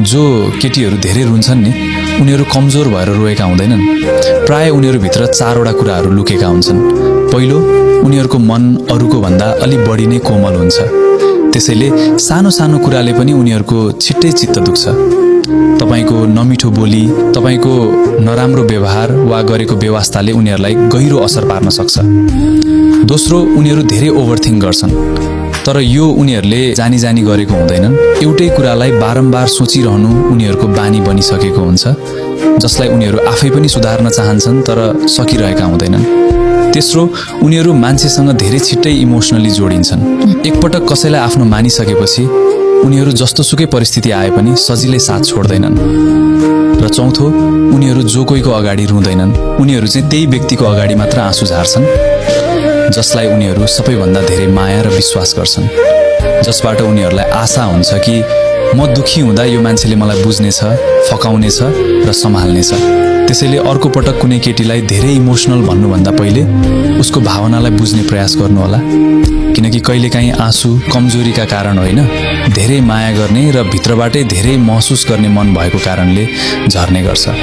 जो केटीहरू धेरै रुन्छन् नि उनीहरू कमजोर भएर रोएका हुँदैनन्। प्राय उनीहरूभित्र चारवटा कुराहरू लुकेका हुन्छन्। पहिलो, उनीहरूको मन अरूको भन्दा अलि बढी नै कोमल हुन्छ। त्यसैले सानो सानो कुराले पनि उनीहरूको छिट्टै चित्त दुख्छ। तपाईको नमिठो बोली, तपाईको नराम्रो व्यवहार वा गरेको व्यवस्थाले उनीहरूलाई गहिरो असर पार्न सक्छ। दोस्रो, उनीहरू धेरै ओभरथिङ्क गर्छन्, तर यो उनीहरूले जानी जानी गरेको हुँदैनन्। एउटै कुरालाई बारम्बार सोचिरहनु उनीहरूको बानी बनिसकेको हुन्छ, जसलाई उनीहरू आफै पनि सुधार्न चाहन्छन् तर सकिरहेका हुँदैनन्। तेस्रो, उनीहरू मान्छेसँग धेरै छिट्टै इमोसनली जोडिन्छन्। एकपटक कसैलाई आफ्नो मानिसकेपछि उनीहरू जस्तोसुकै परिस्थिति आए पनि सजिलै साथ छोड्दैनन्। र चौथो, उनीहरू जो कोहीको अगाडि रुँदैनन्, उनीहरू चाहिँ त्यही व्यक्तिको अगाडि मात्र आँसु झार्छन् जसलाई उनीहरू सबैभन्दा धेरै माया र विश्वास गर्छन्, जसबाट उनीहरूलाई आशा हुन्छ कि म दुखी हुँदा यो मान्छेले मलाई बुझ्नेछ, फकाउनेछ र सम्हाल्नेछ। त्यसैले अर्को पटक कुनै केटीलाई धेरै इमोसनल भन्नुभन्दा पहिले उसको भावनालाई बुझ्ने प्रयास गर्नुहोला, किनकि कहिलेकाहीँ आँसु कमजोरीका कारण होइन, धेरै माया गर्ने र भित्रबाटै धेरै महसुस गर्ने मन भएको कारणले झर्ने गर्छ।